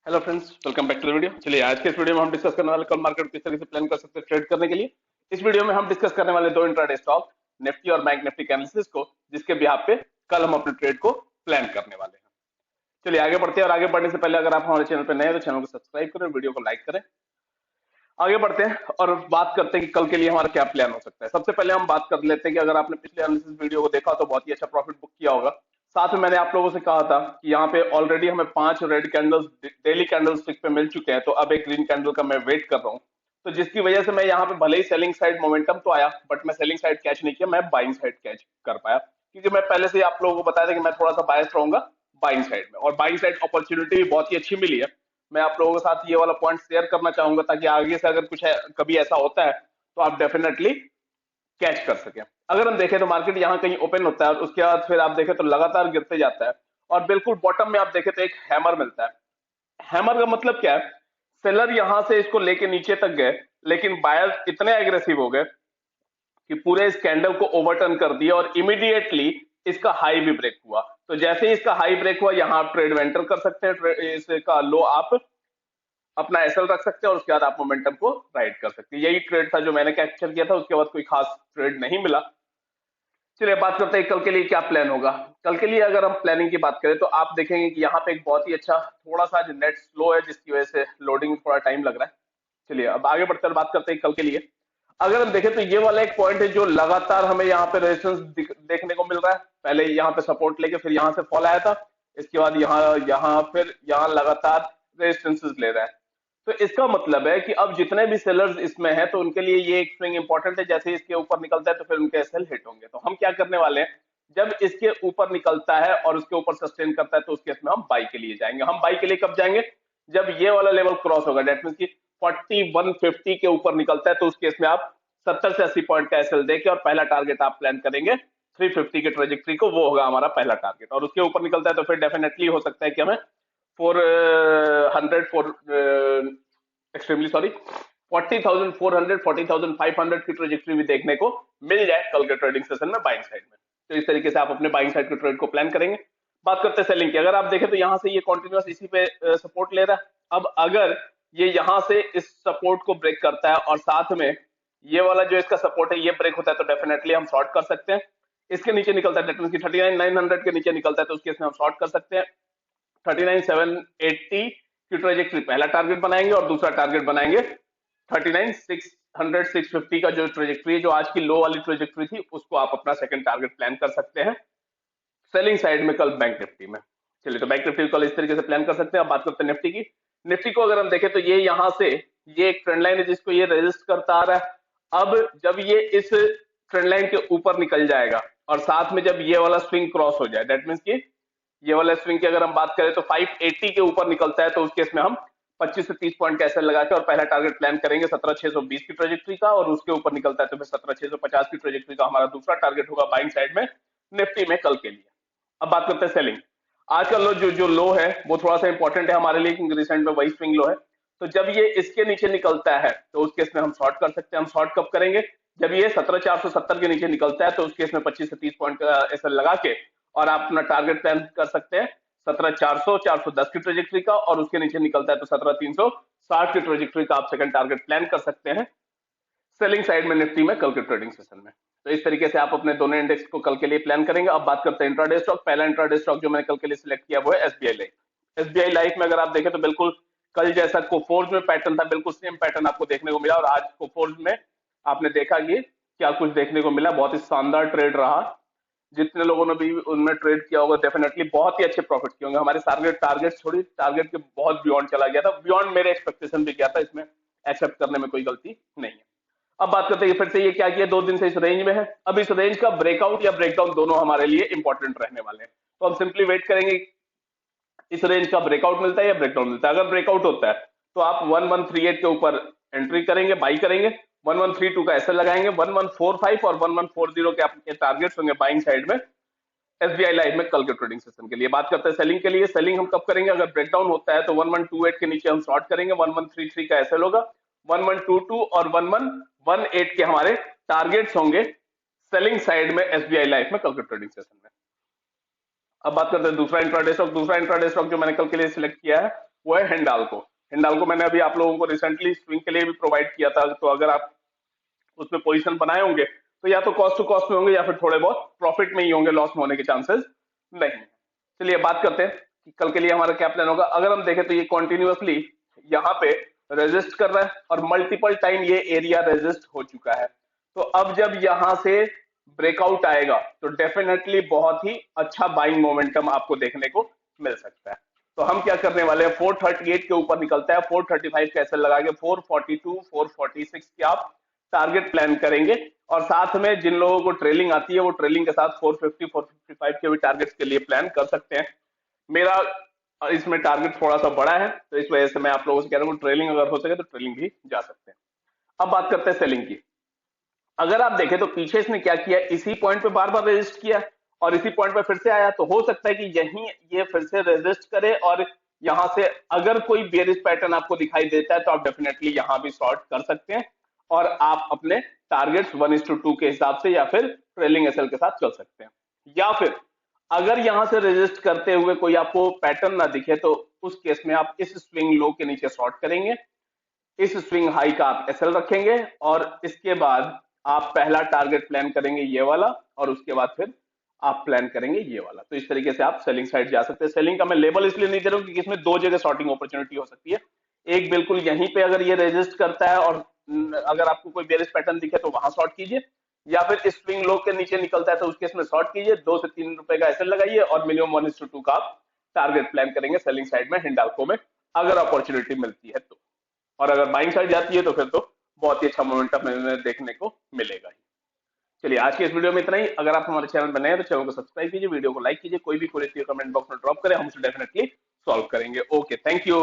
Hello friends, welcome back to the video. चलिए, आज के इस वीडियो में हम डिस्कस करने वाले कल मार्केट किस तरह से प्लान कर सकते हैं ट्रेड करने के लिए। इस वीडियो में हम डिस्कस करने वाले दो इंट्राडे स्टॉक, निफ्टी और बैंक निफ्टी के एनालिसिस को, जिसके बिहाफ पे कल हम अपने ट्रेड को प्लान करने वाले हैं। चलिए आगे बढ़ते हैं, और आगे बढ़ने से पहले अगर आप हमारे चैनल पर नए हैं तो चैनल को सब्सक्राइब करें, वीडियो को लाइक करें। आगे बढ़ते हैं और बात करते हैं कि कल के लिए हमारा क्या प्लान हो सकता है। सबसे पहले हम बात कर लेते हैं कि अगर आपने पिछले एनालिसिस वीडियो को देखा तो बहुत ही अच्छा प्रॉफिट बुक किया होगा। साथ में मैंने आप लोगों से कहा था कि यहाँ पे ऑलरेडी हमें 5 red candles daily candle stick पे मिल चुके हैं, तो अब एक ग्रीन कैंडल का मैं वेट कर रहा हूँ। तो जिसकी वजह से मैं यहाँ पे भले ही सेलिंग साइड मोमेंटम तो आया, बट मैं सेलिंग साइड कैच नहीं किया, मैं बाइंग साइड कैच कर पाया, क्योंकि मैं पहले से ही आप लोगों को बताया था कि मैं थोड़ा सा बायस रहूंगा बाइंग साइड में, और बाइंग साइड अपॉर्चुनिटी भी बहुत ही अच्छी मिली है। मैं आप लोगों के साथ ये वाला पॉइंट शेयर करना चाहूंगा, ताकि आगे से अगर कुछ है कभी ऐसा होता है तो आप डेफिनेटली कैच कर सके। अगर हम देखें तो मार्केट यहाँ कहीं ओपन होता है और उसके बाद फिर आप देखें तो लगातार गिरते जाता है, और बिल्कुल बॉटम में आप देखें तो एक हैमर मिलता है। हैमर का मतलब क्या है? सेलर यहां से इसको लेके नीचे तक गए, लेकिन बायर्स इतने एग्रेसिव हो गए कि पूरे इस कैंडल को ओवरटर्न कर दिया, और इमीडिएटली इसका हाई भी ब्रेक हुआ। तो जैसे ही इसका हाई ब्रेक हुआ, यहां आप ट्रेड में एंटर कर सकते हैं, इसका लो आप अपना एसएल रख सकते हैं, और उसके बाद आप मोमेंटम को राइड कर सकते हैं। यही ट्रेड था जो मैंने कैप्चर किया था, उसके बाद कोई खास ट्रेड नहीं मिला। चलिए बात करते हैं कल के लिए क्या प्लान होगा। कल के लिए अगर हम प्लानिंग की बात करें तो आप देखेंगे कि यहाँ पे एक बहुत ही अच्छा थोड़ा सा नेट स्लो है, जिसकी वजह से लोडिंग में थोड़ा टाइम लग रहा है। चलिए अब आगे बढ़कर बात करते हैं कल के लिए। अगर हम देखें तो ये वाला एक पॉइंट है जो लगातार हमें यहाँ पे रेजिस्टेंस देखने को मिल रहा है। पहले यहाँ पे सपोर्ट लेके फिर यहाँ से फॉल आया था, इसके बाद यहाँ यहाँ फिर यहाँ लगातार रेजिस्टेंसेस ले रहा है। तो इसका मतलब है कि अब जितने भी सेलर्स इसमें हैं तो उनके लिए ये एक स्विंग इंपॉर्टेंट है। जैसे ही इसके ऊपर निकलता है तो फिर उनके एसएल हिट होंगे। तो हम क्या करने वाले हैं, जब इसके ऊपर निकलता है और उसके ऊपर सस्टेन करता है तो उस केस में हम बाई के लिए जाएंगे। हम बाई के लिए कब जाएंगे? जब ये वाला लेवल क्रॉस होगा, डेट मीन की 4150 के ऊपर निकलता है, तो उस केस में आप 70 से 80 पॉइंट का एसएल देके और पहला टारगेट आप प्लान करेंगे 350 के ट्रेजेक्ट्री को, वो होगा हमारा पहला टारगेट। और उसके ऊपर निकलता है तो फिर डेफिनेटली हो सकता है कि हमें 400 फोर एक्सट्रीमली सॉरी 40,400 40,500 की ट्रेजेक्ट्री भी देखने को मिल जाए कल के ट्रेडिंग सेशन में बाइंग साइड में। तो इस तरीके से आप अपने बाइंग साइड के ट्रेड को प्लान करेंगे। बात करते हैं सेलिंग की। अगर आप देखें तो यहाँ से ये कॉन्टिन्यूस इसी पे सपोर्ट ले रहा है। अब अगर ये यहाँ से इस सपोर्ट को ब्रेक करता है और साथ में ये वाला जो इसका सपोर्ट है ये ब्रेक होता है, तो डेफिनेटली हम शॉर्ट कर सकते हैं। इसके नीचे निकलता है, 39,900 के नीचे निकलता है, तो उसके इसमें हम शॉर्ट कर सकते हैं। 39,780 की ट्रेजेक्ट्री पहला टारगेट बनाएंगे, और दूसरा टारगेट बनाएंगे 39,600 650 का जो ट्रेजेक्ट्री है, जो आज की लो वाली ट्रेजेक्ट्री थी, उसको आप अपना सेकंड टारगेट प्लान कर सकते हैं सेलिंग साइड में कल बैंक निफ्टी में। चलिए, तो बैंक निफ्टी कल इस तरीके से प्लान कर सकते हैं। अब बात करते हैं निफ्टी की। निफ्टी को अगर हम देखें तो ये यहां से ये एक ट्रेंड लाइन है जिसको ये रेजिस्ट करता आ रहा है। अब जब ये इस ट्रेंड लाइन के ऊपर निकल जाएगा और साथ में जब ये वाला स्विंग क्रॉस हो जाए, दैट मीन्स की ये वाला स्विंग की अगर हम बात करें तो 580 के ऊपर निकलता है, तो उस केस में हम 25 से 30 पॉइंट का एसएल लगा के और पहला टारगेट प्लान करेंगे 17,620 की ट्रेजेक्ट्री का, और उसके ऊपर निकलता है तो फिर 17,650 की ट्रेजेक्ट्री का हमारा दूसरा टारगेट होगा बाइंग साइड में निफ्टी में कल के लिए। अब बात करते हैं सेलिंग। आज का लो जो लो है वो थोड़ा सा इंपॉर्टेंट है हमारे लिए, क्योंकि रिसेंट में वही स्विंग लो है। तो जब ये इसके नीचे निकलता है तो उस केस में हम शॉर्ट कर सकते हैं। हम शॉर्ट कब करेंगे? जब ये 17,470 के नीचे निकलता है, तो उस केस में 25 से 30 पॉइंट का एसएल लगा के और आप अपना टारगेट प्लान कर सकते हैं 17,400 410 की ट्रेजेक्ट्री का, और उसके नीचे निकलता है तो 17,360 की ट्रेजेक्ट्री का आप सेकंड टारगेट प्लान कर सकते हैं सेलिंग साइड में निफ्टी में कल के ट्रेडिंग सेशन में। तो इस तरीके से आप अपने दोनों इंडेक्स को कल के लिए प्लान करेंगे। अब बात करते हैं इंट्राडे स्टॉक। पहला इंट्राडे स्टॉक जो मैंने कल के लिए सिलेक्ट किया वो है एसबीआई लाइफ। एसबीआई लाइफ में अगर आप देखें तो बिल्कुल कल जैसा कोफोर्ज में पैटर्न था, बिल्कुल सेम पैटर्न आपको देखने को मिला, और आज कोफोर्ज में आपने देखा कि क्या कुछ देखने को मिला। बहुत ही शानदार ट्रेड रहा। जितने लोगों ने भी उनमें ट्रेड किया होगा डेफिनेटली बहुत ही अच्छे प्रॉफिट किए होंगे। हमारे टारगेट छोड़ी, टारगेट के बहुत बियॉन्ड चला गया था, बियॉन्ड मेरे एक्सपेक्टेशन भी गया था। इसमें एक्सेप्ट करने में कोई गलती नहीं है। अब बात करते हैं फिर से ये क्या किया, 2 दिन से इस रेंज में है। अब इस रेंज का ब्रेकआउट या ब्रेकडाउन दोनों हमारे लिए इंपॉर्टेंट रहने वाले हैं। तो हम सिंपली वेट करेंगे इस रेंज का ब्रेकआउट मिलता है या ब्रेकडाउन मिलता है। अगर ब्रेकआउट होता है तो आप 1138 के ऊपर एंट्री करेंगे, बाई करेंगे, 1132 का एसएल लगाएंगे, 1145 और 1140 के आपके टारगेट्स होंगे बाइंग साइड में एसबीआई लाइव में कल के ट्रेडिंग सेशन के लिए। बात करते हैं सेलिंग के लिए। सेलिंग हम कब करेंगे? अगर ब्रेकडाउन होता है तो 1128 के नीचे हम शॉर्ट करेंगे, 1133 का एसएल होगा, 1122 और 1118 के हमारे टारगेट्स होंगे सेलिंग साइड में एसबीआई लाइफ में कल के ट्रेडिंग सेशन में। अब बात करते हैं दूसरा इंट्राडे स्टॉक। दूसरा इंट्राडे स्टॉक जो मैंने कल के लिए सिलेक्ट किया है वो है हिंडाल्को। हिंडाल्को मैंने अभी आप लोगों को रिसेंटली स्विंग के लिए भी प्रोवाइड किया था, तो अगर आप उसमें पोजीशन बनाए होंगे तो या तो कॉस्ट टू कॉस्ट में होंगे या फिर थोड़े बहुत प्रॉफिट में ही होंगे, लॉस में होने के चांसेस नहीं है। चलिए बात करते हैं कि कल के लिए हमारा क्या प्लान होगा। अगर हम देखें तो ये कॉन्टिन्यूअसली यहाँ पे रेजिस्ट कर रहा है और मल्टीपल टाइम ये एरिया रेजिस्ट हो चुका है। तो अब जब यहाँ से ब्रेकआउट आएगा तो डेफिनेटली बहुत ही अच्छा बाइंग मोमेंटम आपको देखने को मिल सकता है। तो हम क्या करने वाले हैं, 438 के ऊपर निकलता है, 435 का एसएल लगा के 442 446 के आप टारगेट प्लान करेंगे। और साथ में जिन लोगों को ट्रेलिंग आती है वो ट्रेलिंग के साथ 450 455 के भी टारगेट्स के लिए प्लान कर सकते हैं। मेरा इसमें टारगेट थोड़ा सा बड़ा है तो इस वजह से मैं आप लोगों से कह रहा हूँ ट्रेलिंग अगर हो सके तो ट्रेलिंग भी जा सकते हैं। अब बात करते हैं सेलिंग की। अगर आप देखें तो पीछे इसने क्या किया, इसी पॉइंट पे बार बार रेजिस्ट किया और इसी पॉइंट पे फिर से आया, तो हो सकता है कि यहीं ये फिर से रेजिस्ट करे और यहां से अगर कोई बेरिश पैटर्न आपको दिखाई देता है तो आप डेफिनेटली यहां भी शॉर्ट कर सकते हैं और आप अपने टारगेट्स 1:2 के हिसाब से या फिर ट्रेलिंग एसएल के साथ चल सकते हैं। या फिर अगर यहां से रेजिस्ट करते हुए कोई आपको पैटर्न ना दिखे तो उस केस में आप इस स्विंग लो के नीचे शॉर्ट करेंगे, इस स्विंग हाई का आप एसएल रखेंगे और इसके बाद आप पहला टारगेट प्लान करेंगे ये वाला और उसके बाद फिर आप प्लान करेंगे ये वाला। तो इस तरीके से आप सेलिंग साइड जा सकते हैं। सेलिंग का मैं लेबल इसलिए नहीं दे रहा हूं क्योंकि इसमें दो जगह शॉर्टिंग अपॉर्चुनिटी हो सकती है। एक बिल्कुल यहीं पे अगर ये रेजिस्ट करता है और अगर आपको कोई बेरिश पैटर्न दिखे तो वहां शॉर्ट कीजिए, या फिर इस स्विंग लो के नीचे निकलता है तो उस केस में शॉर्ट कीजिए, 2 से 3 रुपए का एसएल लगाइए और मिनिमम 1:2 का आप टारगेट प्लान करेंगे सेलिंग साइड में हिंडाल्को में अगर अपॉर्चुनिटी मिलती है तो। और अगर बाइंग साइड जाती है तो फिर तो बहुत ही अच्छा मोमेंटम हमें देखने को मिलेगा ही। चलिए आज के इस वीडियो में इतना ही। अगर आप हमारे चैनल पर नए हैं तो चैनल को सब्सक्राइब कीजिए, वीडियो को लाइक कीजिए, कोई भी क्वेरी कमेंट बॉक्स में ड्रॉप करें, हम उसे डेफिनेटली सॉल्व करेंगे। Okay, thank you.